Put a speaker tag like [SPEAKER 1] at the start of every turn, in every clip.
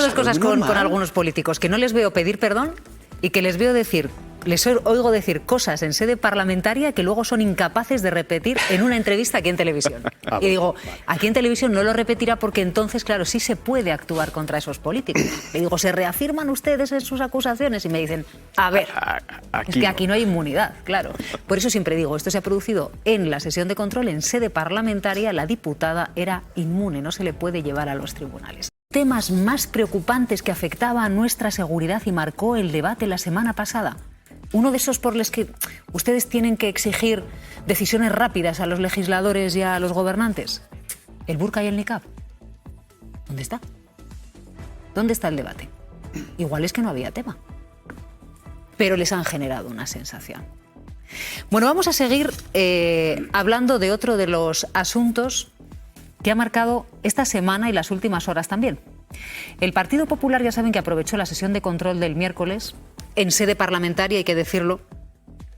[SPEAKER 1] Dos cosas con algunos políticos, que no les veo pedir perdón y que les veo decir, les oigo decir cosas en sede parlamentaria que luego son incapaces de repetir en una entrevista aquí en televisión. Y digo, aquí en televisión no lo repetirá porque entonces, claro, sí se puede actuar contra esos políticos. Le digo, ¿se reafirman ustedes en sus acusaciones? Y me dicen, a ver, es que aquí no hay inmunidad, claro. Por eso siempre digo, esto se ha producido en la sesión de control, en sede parlamentaria, la diputada era inmune, no se le puede llevar a los tribunales. Temas más preocupantes que afectaba a nuestra seguridad y marcó el debate la semana pasada. Uno de esos por los que ustedes tienen que exigir decisiones rápidas a los legisladores y a los gobernantes. El burka y el niqab. ¿Dónde está? ¿Dónde está el debate? Igual es que no había tema. Pero les han generado una sensación. Bueno, vamos a seguir hablando de otro de los asuntos que ha marcado esta semana y las últimas horas también. El Partido Popular, ya saben que aprovechó la sesión de control del miércoles en sede parlamentaria, hay que decirlo,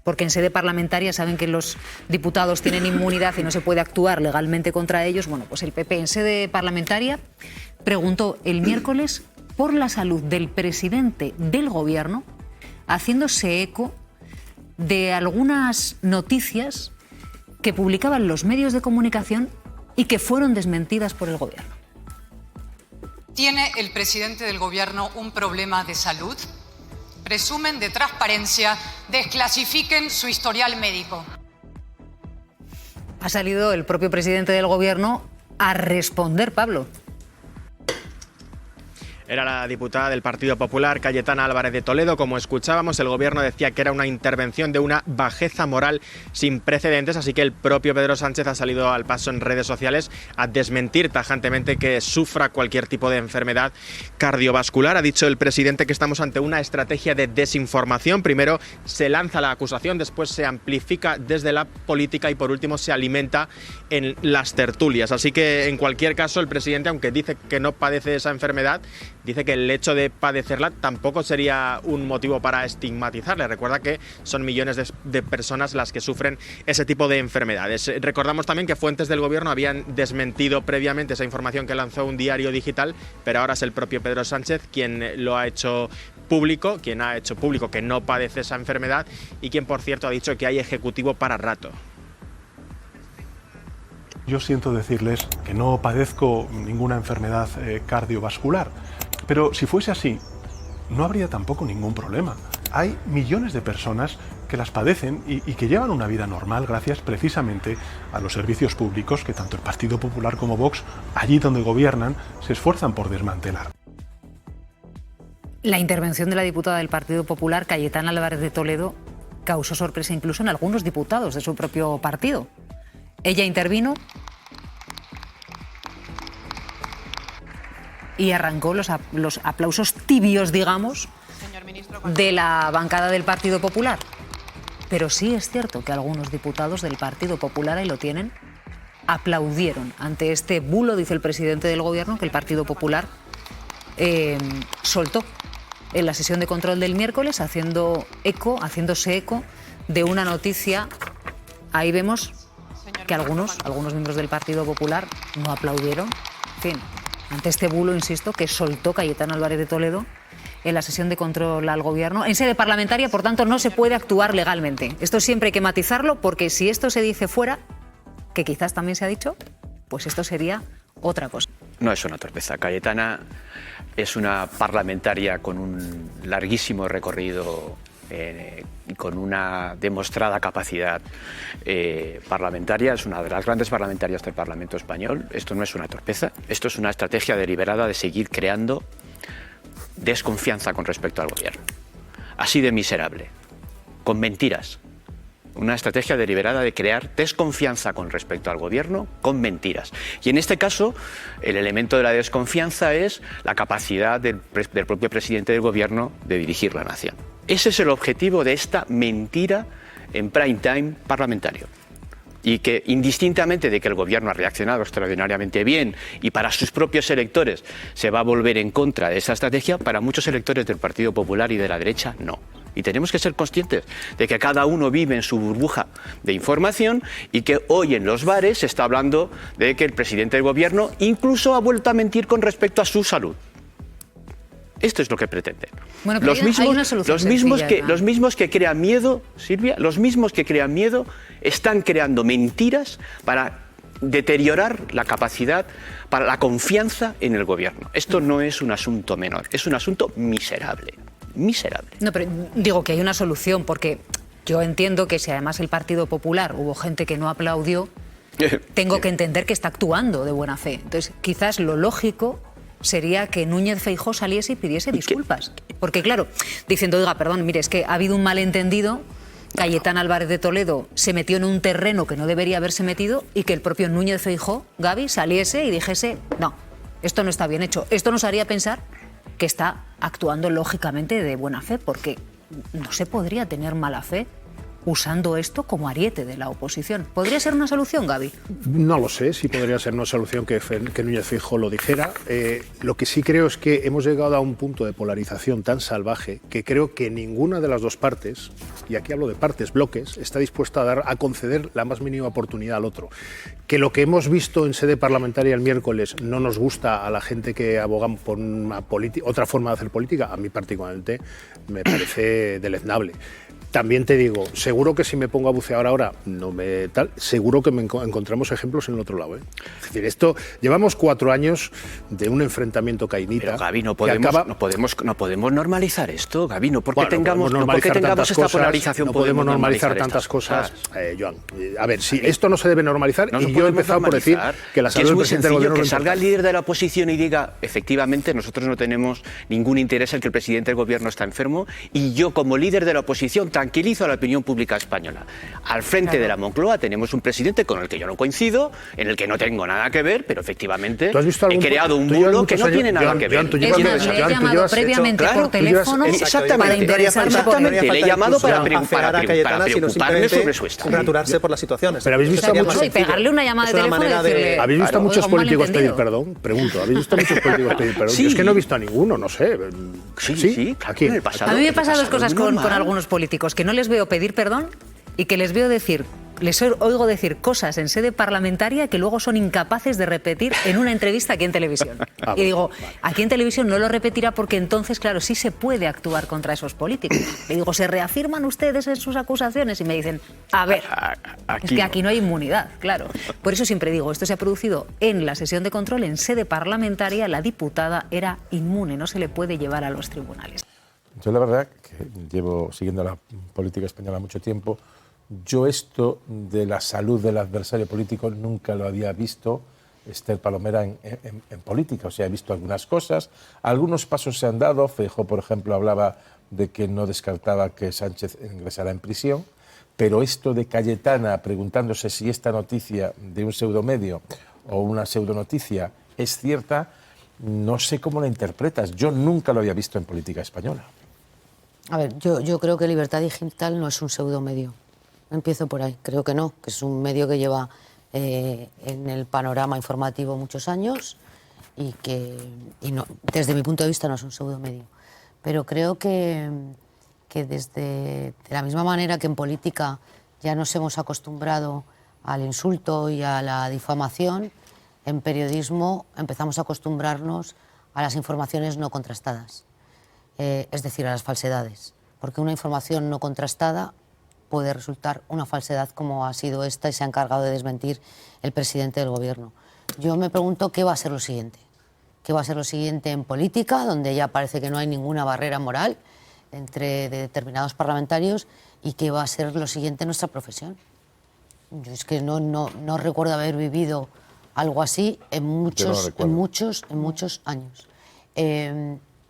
[SPEAKER 1] porque en sede parlamentaria saben que los diputados tienen inmunidad y no se puede actuar legalmente contra ellos. Bueno, pues el PP en sede parlamentaria preguntó el miércoles por la salud del presidente del Gobierno, haciéndose eco de algunas noticias que publicaban los medios de comunicación y que fueron desmentidas por el Gobierno.
[SPEAKER 2] ¿Tiene el presidente del Gobierno un problema de salud? Presumen de transparencia, desclasifiquen su historial médico.
[SPEAKER 1] Ha salido el propio presidente del Gobierno a responder, Pablo.
[SPEAKER 3] Era la diputada del Partido Popular, Cayetana Álvarez de Toledo. Como escuchábamos, el Gobierno decía que era una intervención de una bajeza moral sin precedentes, así que el propio Pedro Sánchez ha salido al paso en redes sociales a desmentir tajantemente que sufra cualquier tipo de enfermedad cardiovascular. Ha dicho el presidente que estamos ante una estrategia de desinformación. Primero se lanza la acusación, después se amplifica desde la política y por último se alimenta en las tertulias. Así que en cualquier caso el presidente, aunque dice que no padece esa enfermedad, dice que el hecho de padecerla tampoco sería un motivo para estigmatizarle. Recuerda que son millones de personas las que sufren ese tipo de enfermedades. Recordamos también que fuentes del Gobierno habían desmentido previamente esa información que lanzó un diario digital, pero ahora es el propio Pedro Sánchez quien lo ha hecho público, quien ha hecho público que no padece esa enfermedad y quien, por cierto, ha dicho que hay ejecutivo para rato.
[SPEAKER 4] Yo siento decirles que no padezco ninguna enfermedad cardiovascular, pero si fuese así, no habría tampoco ningún problema. Hay millones de personas que las padecen y que llevan una vida normal gracias precisamente a los servicios públicos que tanto el Partido Popular como Vox, allí donde gobiernan, se esfuerzan por desmantelar.
[SPEAKER 1] La intervención de la diputada del Partido Popular, Cayetana Álvarez de Toledo, causó sorpresa incluso en algunos diputados de su propio partido. Ella intervino y arrancó los aplausos tibios, digamos, de la bancada del Partido Popular. Pero sí es cierto que algunos diputados del Partido Popular, ahí lo tienen, aplaudieron ante este bulo, dice el presidente del Gobierno, que el Partido Popular soltó en la sesión de control del miércoles, haciéndose eco de una noticia. Ahí vemos que algunos miembros del Partido Popular no aplaudieron. En fin, ante este bulo, insisto, que soltó Cayetana Álvarez de Toledo en la sesión de control al Gobierno. En sede parlamentaria, por tanto, no se puede actuar legalmente. Esto siempre hay que matizarlo, porque si esto se dice fuera, que quizás también se ha dicho, pues esto sería otra cosa.
[SPEAKER 5] No es una torpeza. Cayetana es una parlamentaria con un larguísimo recorrido y con una demostrada capacidad parlamentaria. Es una de las grandes parlamentarias del Parlamento español. Esto no es una torpeza, esto es una estrategia deliberada de seguir creando desconfianza con respecto al Gobierno. Así de miserable, con mentiras. Una estrategia deliberada de crear desconfianza con respecto al Gobierno con mentiras. Y en este caso, el elemento de la desconfianza es la capacidad del propio presidente del Gobierno de dirigir la nación. Ese es el objetivo de esta mentira en prime time parlamentario. Y que, indistintamente de que el Gobierno ha reaccionado extraordinariamente bien y para sus propios electores se va a volver en contra de esa estrategia, para muchos electores del Partido Popular y de la derecha no. Y tenemos que ser conscientes de que cada uno vive en su burbuja de información y que hoy en los bares se está hablando de que el presidente del Gobierno incluso ha vuelto a mentir con respecto a su salud. Esto es lo que pretenden.
[SPEAKER 1] Bueno, pero hay una solución sencilla,
[SPEAKER 5] los mismos que crean miedo, Silvia, los mismos que crean miedo están creando mentiras para deteriorar la capacidad, para la confianza en el gobierno. Esto no es un asunto menor, es un asunto miserable. Miserable.
[SPEAKER 1] No, pero digo que hay una solución, porque yo entiendo que si además el Partido Popular hubo gente que no aplaudió, tengo que entender que está actuando de buena fe. Entonces, quizás lo lógico sería que Núñez Feijóo saliese y pidiese disculpas. Porque claro, diciendo, oiga, perdón, mire, es que ha habido un malentendido, Cayetana Álvarez de Toledo se metió en un terreno que no debería haberse metido, y que el propio Núñez Feijóo, Gaby, saliese y dijese, no, esto no está bien hecho. Esto nos haría pensar que está actuando lógicamente de buena fe, porque no se podría tener mala fe usando esto como ariete de la oposición. ¿Podría ser una solución, Gaby?
[SPEAKER 6] No lo sé si podría ser una solución que Núñez Feijóo lo dijera. Lo que sí creo es que hemos llegado a un punto de polarización tan salvaje que creo que ninguna de las dos partes, y aquí hablo de partes, bloques, está dispuesta a conceder la más mínima oportunidad al otro. Que lo que hemos visto en sede parlamentaria el miércoles no nos gusta a la gente que abogan por otra forma de hacer política, a mí particularmente me parece deleznable. También te digo, seguro que si me pongo a bucear ahora, seguro que encontramos ejemplos en el otro lado. Es decir, llevamos 4 años de un enfrentamiento cainita.
[SPEAKER 5] Pero Gaby, no podemos normalizar esto, Gaby, no porque tengamos esta polarización.
[SPEAKER 6] No podemos normalizar tantas cosas, Joan. A ver, si esto no se debe normalizar, y yo he empezado por decir que la salud del presidente del gobierno...
[SPEAKER 5] Que salga el líder de la oposición y diga, efectivamente, nosotros no tenemos ningún interés en que el presidente del gobierno está enfermo, y yo como líder de la oposición tranquilizo a la opinión pública española. Al frente de la Moncloa tenemos un presidente con el que yo no coincido, en el que no tengo nada que ver, pero efectivamente he creado un bulo que no tiene nada que ver.
[SPEAKER 1] Es más, le he llamado previamente por teléfono para interesarme por él.
[SPEAKER 5] Le he llamado para preocuparme sobre su estado.
[SPEAKER 7] Congratularse por las situaciones.
[SPEAKER 6] Pero habéis visto
[SPEAKER 1] y pegarle una llamada de teléfono y decirle...
[SPEAKER 6] ¿Habéis visto a muchos políticos pedir perdón? Pregunto, ¿habéis visto a muchos políticos pedir perdón?
[SPEAKER 5] Sí.
[SPEAKER 6] Yo es que no he visto a ninguno, no sé.
[SPEAKER 5] Sí.
[SPEAKER 6] Aquí.
[SPEAKER 1] A mí me pasan dos cosas con algunos políticos, que no les veo pedir perdón y que les oigo decir cosas en sede parlamentaria que luego son incapaces de repetir en una entrevista aquí en televisión. Y digo, aquí en televisión no lo repetirá porque entonces, claro, sí se puede actuar contra esos políticos. Le digo, ¿se reafirman ustedes en sus acusaciones? Y me dicen, a ver, es que aquí no hay inmunidad, claro. Por eso siempre digo, esto se ha producido en la sesión de control, en sede parlamentaria, la diputada era inmune, no se le puede llevar a los tribunales.
[SPEAKER 8] Yo la verdad que llevo siguiendo la política española mucho tiempo. Yo esto de la salud del adversario político nunca lo había visto, Esther Palomera, en política. O sea, he visto algunas cosas, algunos pasos se han dado. Feijóo, por ejemplo, hablaba de que no descartaba que Sánchez ingresara en prisión, pero esto de Cayetana preguntándose si esta noticia de un pseudomedio o una pseudonoticia es cierta, no sé cómo la interpretas. Yo nunca lo había visto en política española.
[SPEAKER 9] A ver, yo creo que Libertad Digital no es un pseudomedio. Empiezo por ahí. Creo que no, que es un medio que lleva en el panorama informativo muchos años y no, desde mi punto de vista no es un pseudomedio. Pero creo que de la misma manera que en política ya nos hemos acostumbrado al insulto y a la difamación, en periodismo empezamos a acostumbrarnos a las informaciones no contrastadas. Es decir, a las falsedades, porque una información no contrastada puede resultar una falsedad como ha sido esta y se ha encargado de desmentir el presidente del gobierno. Yo me pregunto qué va a ser lo siguiente. ¿Qué va a ser lo siguiente en política, donde ya parece que no hay ninguna barrera moral entre determinados parlamentarios, y qué va a ser lo siguiente en nuestra profesión? Yo es que no recuerdo haber vivido algo así en muchos años.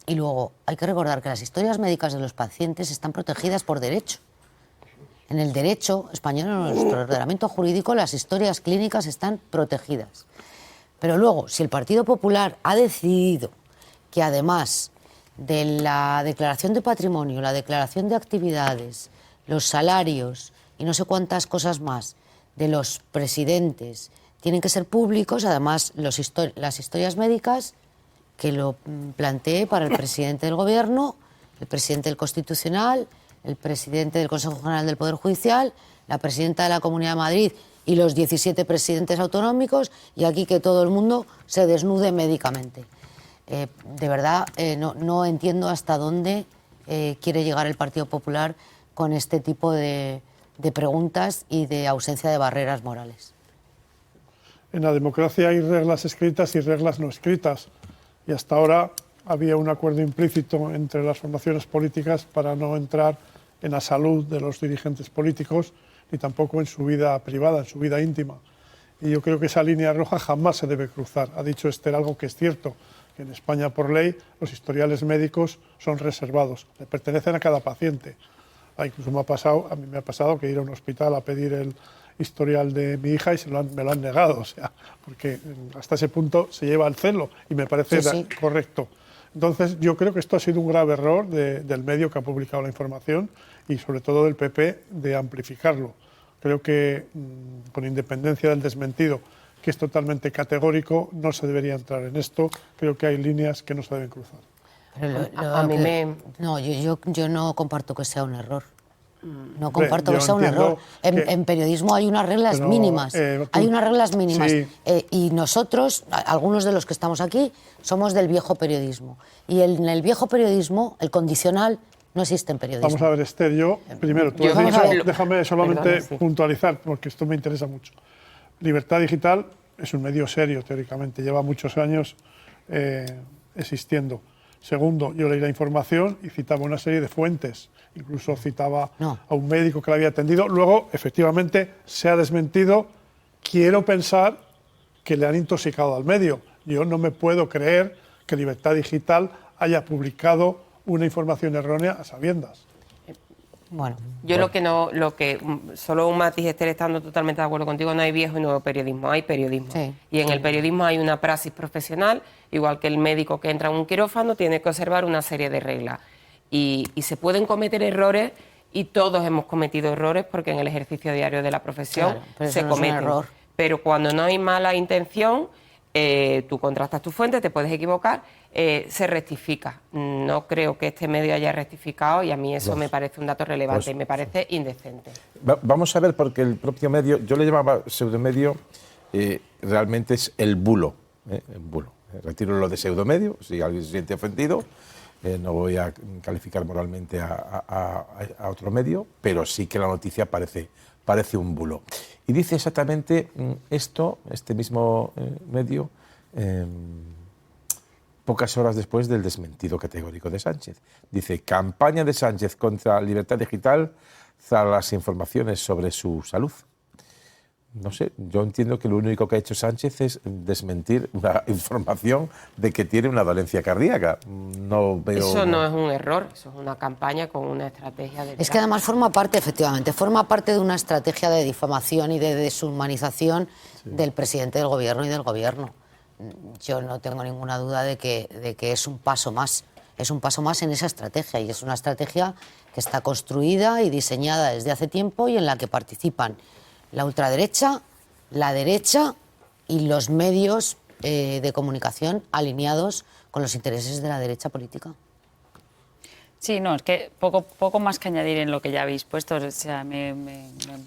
[SPEAKER 9] Y luego hay que recordar que las historias médicas de los pacientes están protegidas por derecho. En el derecho español, en nuestro ordenamiento jurídico, las historias clínicas están protegidas. Pero luego, si el Partido Popular ha decidido que además de la declaración de patrimonio, la declaración de actividades, los salarios y no sé cuántas cosas más de los presidentes tienen que ser públicos, además las historias médicas, que lo plantee para el presidente del Gobierno, el presidente del Constitucional, el presidente del Consejo General del Poder Judicial, la presidenta de la Comunidad de Madrid y los 17 presidentes autonómicos, y aquí que todo el mundo se desnude médicamente. De verdad, no entiendo hasta dónde quiere llegar el Partido Popular con este tipo de preguntas y de ausencia de barreras morales.
[SPEAKER 7] En la democracia hay reglas escritas y reglas no escritas. Y hasta ahora había un acuerdo implícito entre las formaciones políticas para no entrar en la salud de los dirigentes políticos ni tampoco en su vida privada, en su vida íntima. Y yo creo que esa línea roja jamás se debe cruzar. Ha dicho Esther algo que es cierto, que en España por ley los historiales médicos son reservados, le pertenecen a cada paciente. Incluso a mí me ha pasado que ir a un hospital a pedir el historial de mi hija y me lo han negado, o sea, porque hasta ese punto se lleva al celo y me parece correcto. Entonces yo creo que esto ha sido un grave error del medio que ha publicado la información y sobre todo del PP de amplificarlo. Creo que con independencia del desmentido, que es totalmente categórico, no se debería entrar en esto. Creo que hay líneas que no se deben cruzar.
[SPEAKER 9] No, yo no comparto que sea un error. No comparto que sea un error. En periodismo hay unas reglas mínimas. Hay unas reglas mínimas. Sí. Y nosotros, algunos de los que estamos aquí, somos del viejo periodismo. Y en el viejo periodismo, el condicional no existe en periodismo.
[SPEAKER 7] Vamos a ver, Esther, primero, déjame solamente puntualizar, porque esto me interesa mucho. Libertad Digital es un medio serio, teóricamente, lleva muchos años existiendo. Segundo, yo leí la información y citaba una serie de fuentes, incluso citaba a un médico que la había atendido. Luego, efectivamente, se ha desmentido. Quiero pensar que le han intoxicado al medio. Yo no me puedo creer que Libertad Digital haya publicado una información errónea a sabiendas.
[SPEAKER 10] Bueno, yo solo un matiz, Esther, estando totalmente de acuerdo contigo, no hay viejo y nuevo periodismo, hay periodismo. Sí. Y en el periodismo hay una praxis profesional, igual que el médico que entra en un quirófano tiene que observar una serie de reglas. Y se pueden cometer errores, y todos hemos cometido errores, porque en el ejercicio diario de la profesión se cometen. Pero cuando no hay mala intención, tú contrastas tu fuente, te puedes equivocar, se rectifica. No creo que este medio haya rectificado y a mí eso me parece un dato relevante y me parece indecente.
[SPEAKER 8] Vamos a ver, porque el propio medio, yo le llamaba pseudomedio, realmente es el bulo. El bulo. Retiro lo de pseudomedio, si alguien se siente ofendido, no voy a calificar moralmente a otro medio, pero sí que la noticia parece un bulo. Y dice exactamente este mismo medio, pocas horas después del desmentido categórico de Sánchez. Dice, campaña de Sánchez contra Libertad Digital tras las informaciones sobre su salud. No sé, yo entiendo que lo único que ha hecho Sánchez es desmentir una información de que tiene una dolencia cardíaca.
[SPEAKER 10] Eso no es un error, eso es una campaña con una estrategia de...
[SPEAKER 9] Es que además forma parte de una estrategia de difamación y de deshumanización del presidente del gobierno y del gobierno. Yo no tengo ninguna duda de que es un paso más. Es un paso más en esa estrategia, y es una estrategia que está construida y diseñada desde hace tiempo y en la que participan la ultraderecha, la derecha y los medios de comunicación alineados con los intereses de la derecha política.
[SPEAKER 11] Sí, no, es que poco más que añadir en lo que ya habéis puesto. O sea, me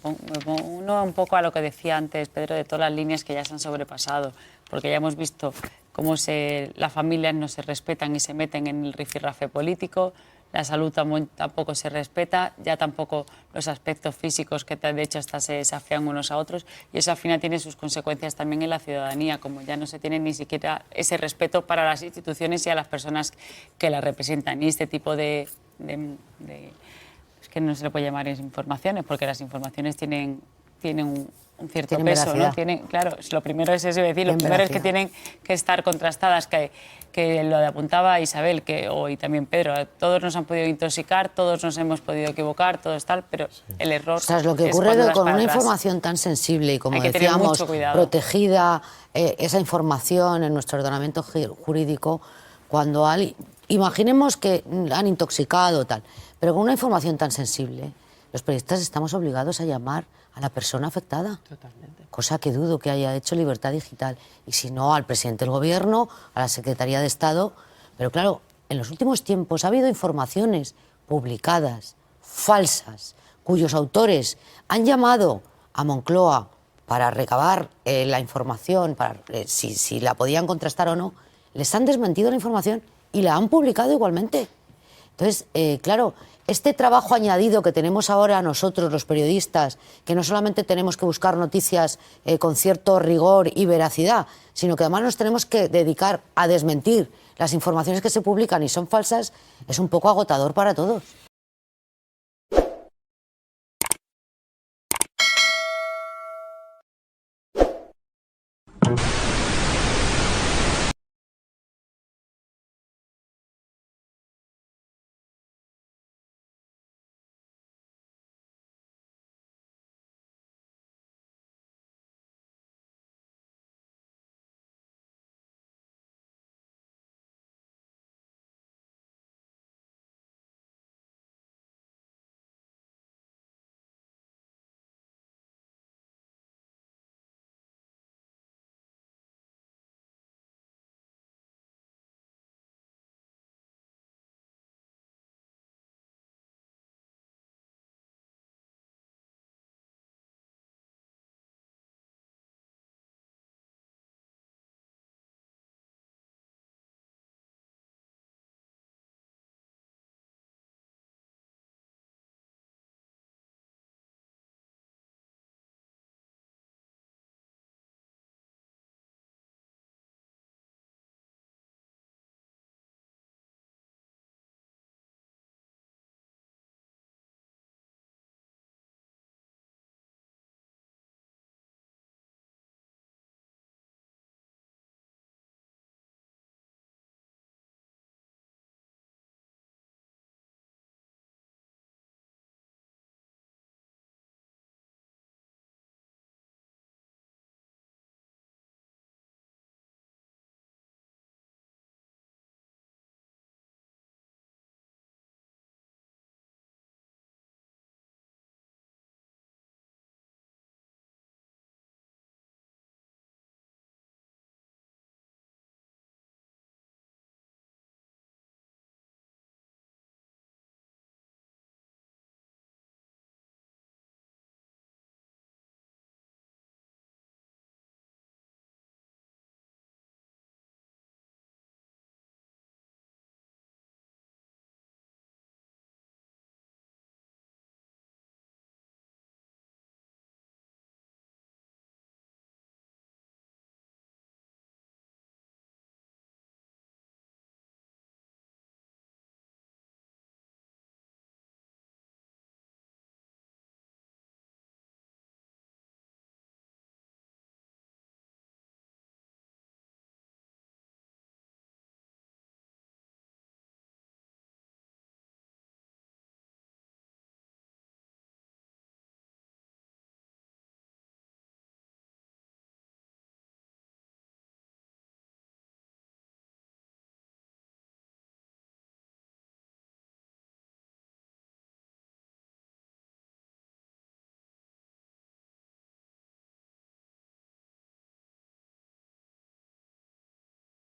[SPEAKER 11] uno un poco a lo que decía antes Pedro, de todas las líneas que ya se han sobrepasado, porque ya hemos visto cómo las familias no se respetan y se meten en el rifirrafe político. La salud tampoco se respeta, ya tampoco los aspectos físicos, que de hecho hasta se desafían unos a otros, y eso al final tiene sus consecuencias también en la ciudadanía, como ya no se tiene ni siquiera ese respeto para las instituciones y a las personas que las representan. Y este tipo es que no se le puede llamar informaciones, porque las informaciones tienen un cierto peso, ¿no? Claro, lo primero es eso, decir, lo primero es que tienen que estar contrastadas, que lo apuntaba Isabel, y también Pedro, todos nos han podido intoxicar, todos nos hemos podido equivocar, todo es tal, pero el error...
[SPEAKER 9] O sea, es lo que ocurre con una información tan sensible y, como decíamos, protegida, esa información en nuestro ordenamiento jurídico, cuando imaginemos que han intoxicado tal, pero con una información tan sensible, los periodistas estamos obligados a llamar a la persona afectada. Totalmente. Cosa que dudo que haya hecho Libertad Digital. Y si no, al presidente del Gobierno, a la Secretaría de Estado. Pero claro, en los últimos tiempos ha habido informaciones publicadas, falsas, cuyos autores han llamado a Moncloa para recabar la información, para si la podían contrastar o no, les han desmentido la información y la han publicado igualmente. Entonces, claro, este trabajo añadido que tenemos ahora nosotros, los periodistas, que no solamente tenemos que buscar noticias con cierto rigor y veracidad, sino que además nos tenemos que dedicar a desmentir las informaciones que se publican y son falsas, es un poco agotador para todos.